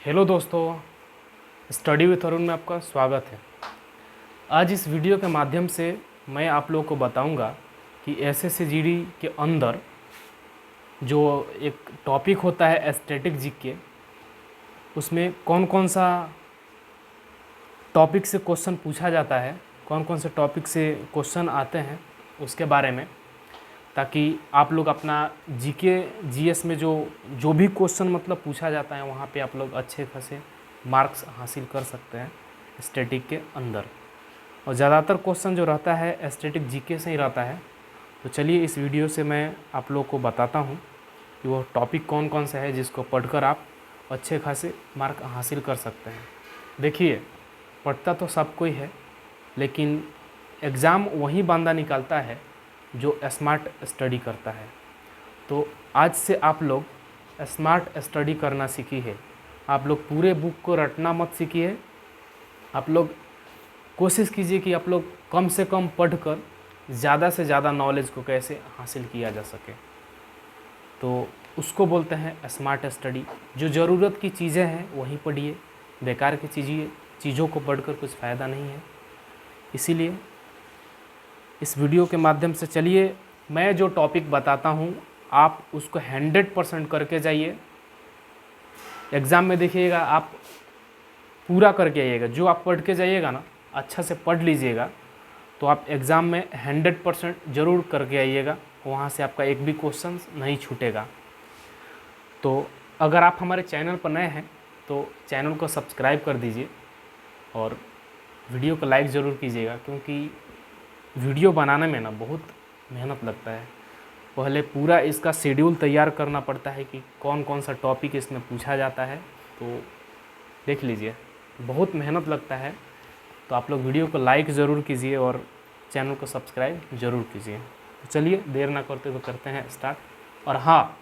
Hello दोस्तों, study with Arun में आपका स्वागत है। आज इस वीडियो के माध्यम से मैं आप लोगों को बताऊंगा कि एसएससी जीडी के अंदर जो एक टॉपिक होता है एस्थेटिक जीके, उसमें कौन कौन सा टॉपिक से क्वेश्चन पूछा जाता है, कौन कौन से टॉपिक से क्वेश्चन आते हैं उसके बारे में, ताकि आप लोग अपना जीके जीएस में जो जो भी क्वेश्चन मतलब पूछा जाता है वहाँ पे आप लोग अच्छे खासे मार्क्स हासिल कर सकते हैं स्टैटिक के अंदर। और ज़्यादातर क्वेश्चन जो रहता है स्टैटिक जीके से ही रहता है। तो चलिए इस वीडियो से मैं आप लोग को बताता हूँ कि वो टॉपिक कौन कौन सा है जिसको पढ़कर आप अच्छे खासे मार्क हासिल कर सकते हैं। देखिए, पढ़ता तो सब कोई है, लेकिन एग्ज़ाम वही बंदा निकालता है जो स्मार्ट स्टडी करता है। तो आज से आप लोग स्मार्ट स्टडी करना सीखिए। आप लोग पूरे बुक को रटना मत सीखिए। आप लोग कोशिश कीजिए कि आप लोग कम से कम पढ़कर ज़्यादा से ज़्यादा नॉलेज को कैसे हासिल किया जा सके। तो उसको बोलते हैं स्मार्ट स्टडी। जो ज़रूरत की चीज़ें हैं वही पढ़िए, बेकार की चीज़ों को पढ़कर कुछ फ़ायदा नहीं है। इसीलिए इस वीडियो के माध्यम से चलिए मैं जो टॉपिक बताता हूँ आप उसको 100% करके जाइए। एग्ज़ाम में देखिएगा आप पूरा करके आइएगा। जो आप पढ़ के जाइएगा ना, अच्छा से पढ़ लीजिएगा, तो आप एग्ज़ाम में 100% ज़रूर करके आइएगा। वहाँ से आपका एक भी क्वेश्चन नहीं छूटेगा। तो अगर आप हमारे चैनल पर नए हैं तो चैनल को सब्सक्राइब कर दीजिए और वीडियो को लाइक ज़रूर कीजिएगा, क्योंकि वीडियो बनाने में ना बहुत मेहनत लगता है। पहले पूरा इसका शेड्यूल तैयार करना पड़ता है कि कौन कौन सा टॉपिक इसमें पूछा जाता है। तो देख लीजिए, बहुत मेहनत लगता है। तो आप लोग वीडियो को लाइक ज़रूर कीजिए और चैनल को सब्सक्राइब ज़रूर कीजिए। तो चलिए देर ना करते हुए करते हैं स्टार्ट। और हाँ,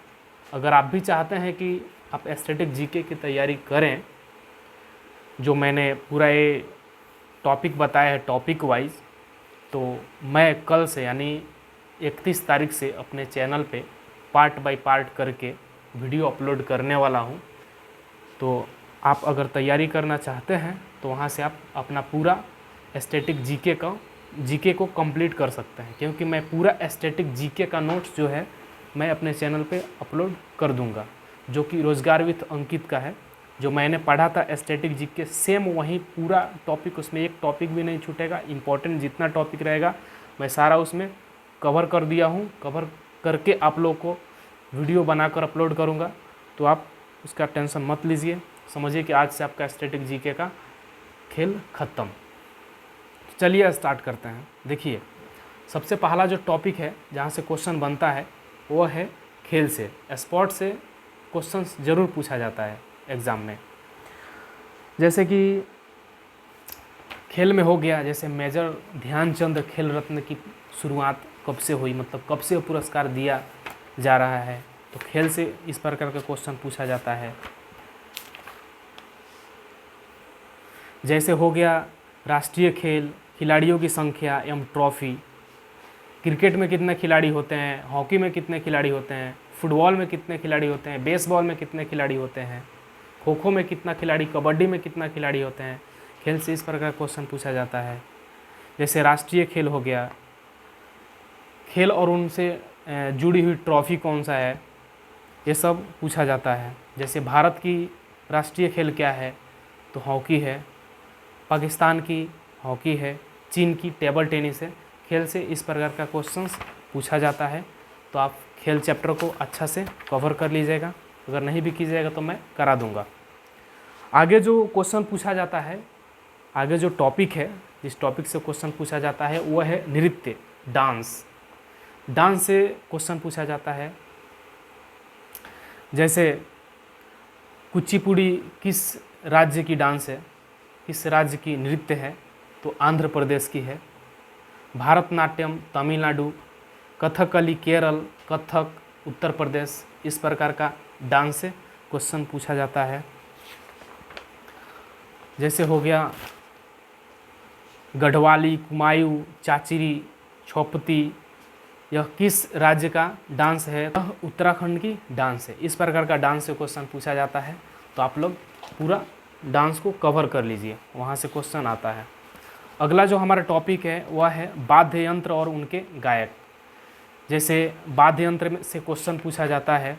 अगर आप भी चाहते हैं कि आप एस्थेटिक जीके की तैयारी करें, जो मैंने पूरा ये टॉपिक बताया है टॉपिक वाइज, तो मैं कल से यानी 31 तारीख से अपने चैनल पे पार्ट बाय पार्ट करके वीडियो अपलोड करने वाला हूँ। तो आप अगर तैयारी करना चाहते हैं तो वहाँ से आप अपना पूरा एस्थेटिक जीके को कंप्लीट कर सकते हैं, क्योंकि मैं पूरा एस्थेटिक जीके का नोट्स जो है मैं अपने चैनल पे अपलोड कर दूँगा, जो कि रोज़गार विथ अंकित का है। जो मैंने पढ़ा था एस्थेटिक जीके सेम वही पूरा टॉपिक, उसमें एक टॉपिक भी नहीं छूटेगा। इंपॉर्टेंट जितना टॉपिक रहेगा मैं सारा उसमें कवर कर दिया हूँ। कवर करके आप लोग को वीडियो बनाकर अपलोड करूँगा। तो आप उसका टेंशन मत लीजिए, समझिए कि आज से आपका एस्थेटिक जीके का खेल ख़त्म। चलिए स्टार्ट करते हैं। देखिए, सबसे पहला जो टॉपिक है जहाँ से क्वेश्चन बनता है वो है खेल से। स्पोर्ट से क्वेश्चन ज़रूर पूछा जाता है एग्ज़ाम में। जैसे कि खेल में हो गया, जैसे मेजर ध्यानचंद खेल रत्न की शुरुआत कब से हुई, मतलब कब से पुरस्कार दिया जा रहा है। तो खेल से इस प्रकार का क्वेश्चन पूछा जाता है। जैसे हो गया राष्ट्रीय खेल, खिलाड़ियों की संख्या एवं ट्रॉफी। क्रिकेट में कितने खिलाड़ी होते हैं, हॉकी में कितने खिलाड़ी होते हैं, फुटबॉल में कितने खिलाड़ी होते हैं, बेसबॉल में कितने खिलाड़ी होते हैं, खो खो में कितना खिलाड़ी, कबड्डी में कितना खिलाड़ी होते हैं। खेल से इस प्रकार का क्वेश्चन पूछा जाता है। जैसे राष्ट्रीय खेल हो गया, खेल और उनसे जुड़ी हुई ट्रॉफी कौन सा है, ये सब पूछा जाता है। जैसे भारत की राष्ट्रीय खेल क्या है, तो हॉकी है। पाकिस्तान की हॉकी है। चीन की टेबल टेनिस है। खेल से इस प्रकार का क्वेश्चंस पूछा जाता है। तो आप खेल चैप्टर को अच्छा से कवर कर लीजिएगा। अगर नहीं भी कीजिएगा तो मैं करा दूंगा। आगे जो क्वेश्चन पूछा जाता है, आगे जो टॉपिक है, जिस टॉपिक से क्वेश्चन पूछा जाता है वो है नृत्य, डांस। डांस से क्वेश्चन पूछा जाता है। जैसे कुचिपुड़ी किस राज्य की डांस है, किस राज्य की नृत्य है, तो आंध्र प्रदेश की है। भारतनाट्यम तमिलनाडु, कथकली केरल, कथक उत्तर प्रदेश। इस प्रकार का डांस से क्वेश्चन पूछा जाता है। जैसे हो गया गढ़वाली, कुमायूं, चाचिरी, छोपती, यह किस राज्य का डांस है, यह उत्तराखंड की डांस है। इस प्रकार का डांस से क्वेश्चन पूछा जाता है। तो आप लोग पूरा डांस को कवर कर लीजिए, वहाँ से क्वेश्चन आता है। अगला जो हमारा टॉपिक है वह है वाद्य यंत्र और उनके गायक। जैसे वाद्य यंत्र से क्वेश्चन पूछा जाता है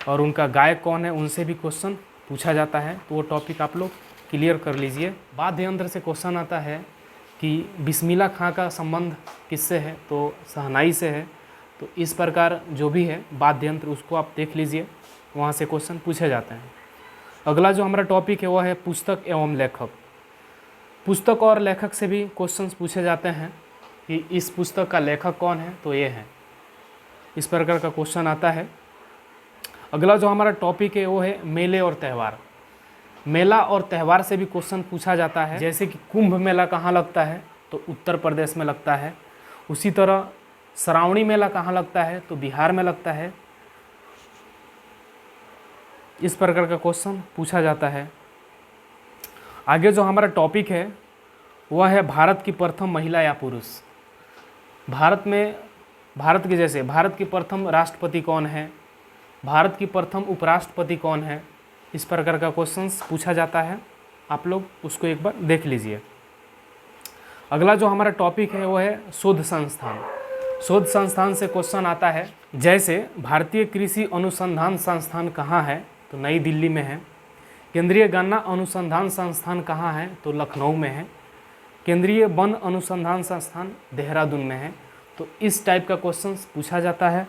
और उनका गायक कौन है उनसे भी क्वेश्चन पूछा जाता है, तो वो टॉपिक आप लोग क्लियर कर लीजिए। वाद्य यंत्र से क्वेश्चन आता है कि बिस्मिल्लाह खां का संबंध किससे है, तो शहनाई से है। तो इस प्रकार जो भी है वाद्य यंत्र उसको आप देख लीजिए, वहाँ से क्वेश्चन पूछे जाते हैं। अगला जो हमारा टॉपिक है वह है पुस्तक एवं लेखक। पुस्तक और लेखक से भी क्वेश्चंस पूछे जाते हैं कि इस पुस्तक का लेखक कौन है, तो ये है, इस प्रकार का क्वेश्चन आता है। अगला जो हमारा टॉपिक है वो है मेले और त्यौहार। मेला और त्यौहार से भी क्वेश्चन पूछा जाता है। जैसे कि कुंभ मेला कहाँ लगता है, तो उत्तर प्रदेश में लगता है। उसी तरह श्रावणी मेला कहाँ लगता है, तो बिहार में लगता है। इस प्रकार का क्वेश्चन पूछा जाता है। आगे जो हमारा टॉपिक है वह है भारत की प्रथम महिला या पुरुष। भारत की प्रथम राष्ट्रपति कौन है, भारत की प्रथम उपराष्ट्रपति कौन है, इस प्रकार का क्वेश्चंस पूछा जाता है। आप लोग उसको एक बार देख लीजिए। अगला जो हमारा टॉपिक है वो है शोध संस्थान। शोध संस्थान से क्वेश्चन आता है, जैसे भारतीय कृषि अनुसंधान संस्थान कहाँ है, तो नई दिल्ली में है। केंद्रीय गन्ना अनुसंधान संस्थान कहाँ है, तो लखनऊ में है। केंद्रीय वन अनुसंधान संस्थान देहरादून में है। तो इस टाइप का क्वेश्चन पूछा जाता है।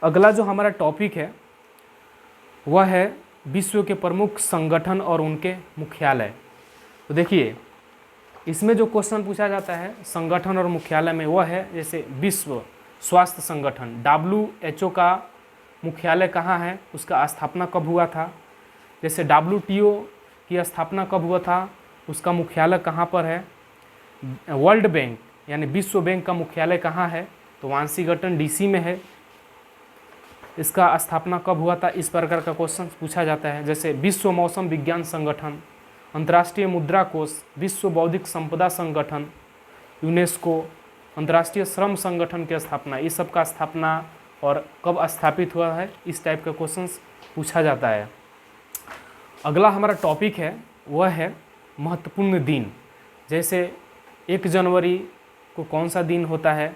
अगला जो हमारा टॉपिक है वह है विश्व के प्रमुख संगठन और उनके मुख्यालय। तो देखिए इसमें जो क्वेश्चन पूछा जाता है संगठन और मुख्यालय में, वह है जैसे विश्व स्वास्थ्य संगठन WHO का मुख्यालय कहाँ है, उसका स्थापना कब हुआ था। जैसे WTO की स्थापना कब हुआ था, उसका मुख्यालय कहाँ पर है। वर्ल्ड बैंक यानी विश्व बैंक का मुख्यालय कहाँ है, तो वाशिंगटन DC में है। इसका स्थापना कब हुआ था, इस प्रकार का क्वेश्चन पूछा जाता है। जैसे विश्व मौसम विज्ञान संगठन, अंतर्राष्ट्रीय मुद्रा कोष, विश्व बौद्धिक संपदा संगठन, यूनेस्को, अंतर्राष्ट्रीय श्रम संगठन की स्थापना, इस सब का स्थापना और कब स्थापित हुआ है, इस टाइप का क्वेश्चन पूछा जाता है। अगला हमारा टॉपिक है वह है महत्वपूर्ण दिन। जैसे 1 जनवरी को कौन सा दिन होता है,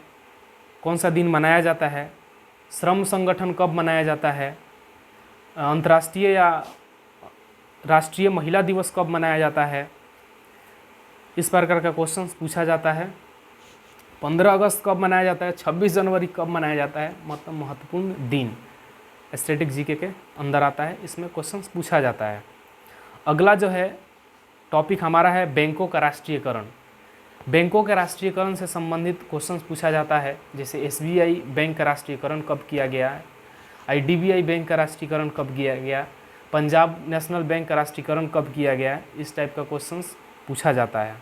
कौन सा दिन मनाया जाता है, श्रम संगठन कब मनाया जाता है, अंतर्राष्ट्रीय या राष्ट्रीय महिला दिवस कब मनाया जाता है, इस प्रकार का क्वेश्चन पूछा जाता है। 15 अगस्त कब मनाया जाता है, 26 जनवरी कब मनाया जाता है, मतलब महत्वपूर्ण दिन स्टैटिक जीके के अंदर आता है, इसमें क्वेश्चन पूछा जाता है। अगला जो है टॉपिक हमारा है बैंकों का राष्ट्रीयकरण। बैंकों के राष्ट्रीयकरण से संबंधित क्वेश्चंस पूछा जाता है। जैसे SBI बैंक का राष्ट्रीयकरण कब किया गया है, IDBI बैंक का राष्ट्रीयकरण कब किया गया, पंजाब नेशनल बैंक का राष्ट्रीयकरण कब किया गया, इस टाइप का क्वेश्चंस पूछा जाता है।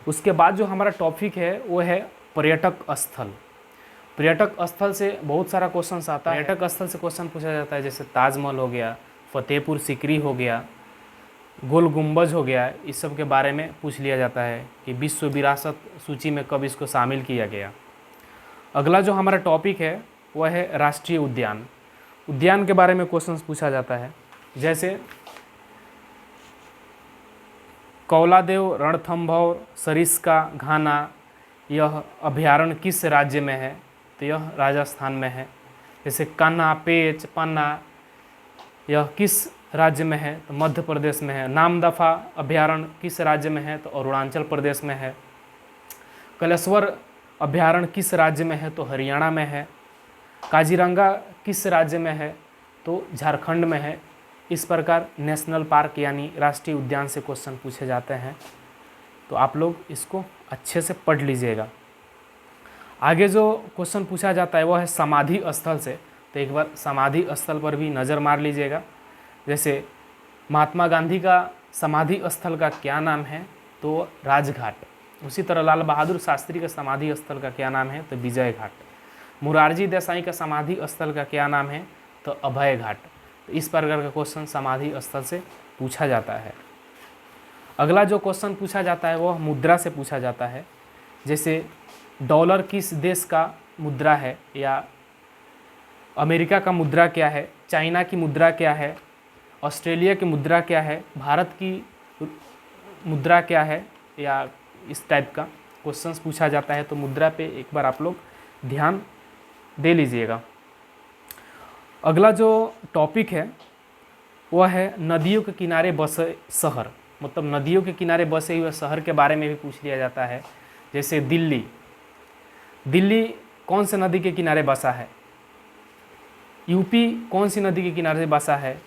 उसके बाद जो हमारा टॉपिक है वो है पर्यटक स्थल। पर्यटक स्थल से बहुत सारा क्वेश्चंस आता है। पर्यटक स्थल से क्वेश्चन पूछा जाता है, जैसे ताजमहल हो गया, फतेहपुर सीकरी हो गया, गोल गुंबज हो गया, इस सब के बारे में पूछ लिया जाता है कि विश्व विरासत सूची में कब इसको शामिल किया गया। अगला जो हमारा टॉपिक है वह है राष्ट्रीय उद्यान। उद्यान के बारे में क्वेश्चंस पूछा जाता है। जैसे कौलादेव रणथंभौर सरिस्का घाना, यह अभयारण्य किस राज्य में है, तो यह राजस्थान में है। जैसे कान्हा, पेच, पन्ना, यह किस राज्य में है, तो मध्य प्रदेश में है। नामदफा अभयारण्य किस राज्य में है, तो अरुणाचल प्रदेश में है। कलेश्वर अभयारण्य किस राज्य में है, तो हरियाणा में है। काजीरंगा किस राज्य में है, तो झारखंड में है। इस प्रकार नेशनल पार्क यानी राष्ट्रीय उद्यान से क्वेश्चन पूछे जाते हैं, तो आप लोग इसको अच्छे से पढ़ लीजिएगा। आगे जो क्वेश्चन पूछा जाता है वो है समाधि स्थल से, तो एक बार समाधि स्थल पर भी नज़र मार लीजिएगा। जैसे महात्मा गांधी का समाधि स्थल का क्या नाम है, तो राजघाट। उसी तरह लाल बहादुर शास्त्री का समाधि स्थल का क्या नाम है, तो विजय घाट। मुरारजी देसाई का समाधि स्थल का क्या नाम है, तो अभय घाट। तो इस प्रकार का क्वेश्चन समाधि स्थल से पूछा जाता है। अगला जो क्वेश्चन पूछा जाता है वह मुद्रा से पूछा जाता है। जैसे डॉलर किस देश का मुद्रा है, या अमेरिका का मुद्रा क्या है, चाइना की मुद्रा क्या है, ऑस्ट्रेलिया की मुद्रा क्या है, भारत की मुद्रा क्या है, या इस टाइप का क्वेश्चंस पूछा जाता है। तो मुद्रा पे एक बार आप लोग ध्यान दे लीजिएगा। अगला जो टॉपिक है वह है नदियों के किनारे बसे शहर, मतलब नदियों के किनारे बसे हुए शहर के बारे में भी पूछ लिया जाता है। जैसे दिल्ली, दिल्ली कौन से नदी के किनारे बसा है, यूपी कौन सी नदी के किनारे बसा है,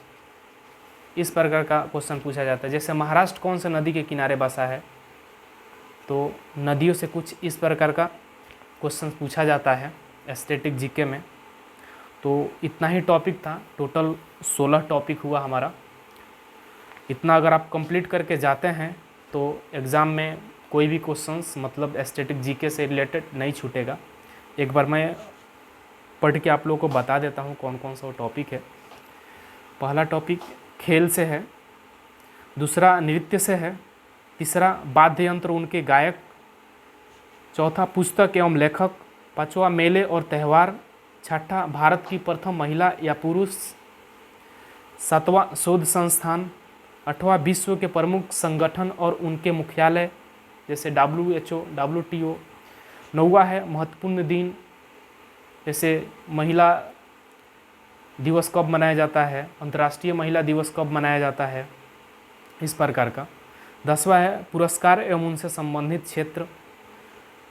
इस प्रकार का क्वेश्चन पूछा जाता है। जैसे महाराष्ट्र कौन से नदी के किनारे बसा है, तो नदियों से कुछ इस प्रकार का क्वेश्चन पूछा जाता है स्टैटिक जीके में। तो इतना ही टॉपिक था, टोटल 16 टॉपिक हुआ हमारा। इतना अगर आप कंप्लीट करके जाते हैं तो एग्ज़ाम में कोई भी क्वेश्चंस मतलब स्टैटिक जीके से रिलेटेड नहीं छूटेगा। एक बार मैं पढ़ के आप लोगों को बता देता हूँ कौन कौन सा टॉपिक है। पहला टॉपिक खेल से है, दूसरा नृत्य से है, तीसरा वाद्य यंत्र उनके गायक, चौथा पुस्तक एवं लेखक, पांचवा मेले और त्यौहार, छठा भारत की प्रथम महिला या पुरुष, सातवां शोध संस्थान, आठवां विश्व के प्रमुख संगठन और उनके मुख्यालय जैसे WHO, WTO, नौवां है महत्वपूर्ण दिन जैसे महिला दिवस कब मनाया जाता है, अंतर्राष्ट्रीय महिला दिवस कब मनाया जाता है, इस प्रकार का। 10वां है पुरस्कार एवं उनसे संबंधित क्षेत्र,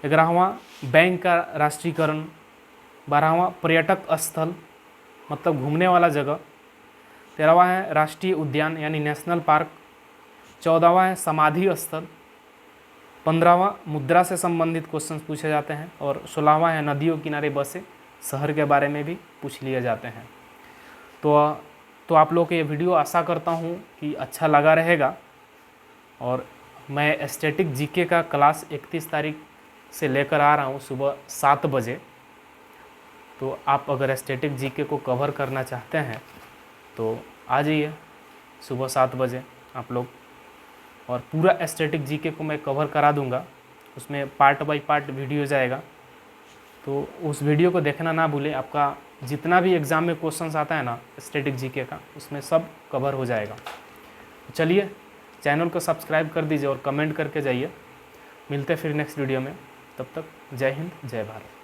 11वां बैंक का राष्ट्रीयकरण, 12वां पर्यटक स्थल मतलब घूमने वाला जगह, 13वां है राष्ट्रीय उद्यान यानी नेशनल पार्क, 14वां है समाधि स्थल, 15वां मुद्रा से संबंधित क्वेश्चन पूछे जाते हैं, और 16वां है नदियों किनारे बसे शहर के बारे में भी पूछ लिए जाते हैं। तो आप लोग को ये वीडियो आशा करता हूँ कि अच्छा लगा रहेगा। और मैं स्टैटिक जीके का क्लास 31 तारीख से लेकर आ रहा हूँ सुबह 7 बजे। तो आप अगर स्टैटिक जीके को कवर करना चाहते हैं तो आ जाइए सुबह 7 बजे आप लोग, और पूरा स्टैटिक जीके को मैं कवर करा दूंगा। उसमें पार्ट बाय पार्ट वीडियो जाएगा, तो उस वीडियो को देखना ना भूलें। आपका जितना भी एग्ज़ाम में क्वेश्चंस आता है ना स्टैटिक जीके का, उसमें सब कवर हो जाएगा। चलिए चैनल को सब्सक्राइब कर दीजिए और कमेंट करके जाइए। मिलते फिर नेक्स्ट वीडियो में, तब तक जय हिंद जय भारत।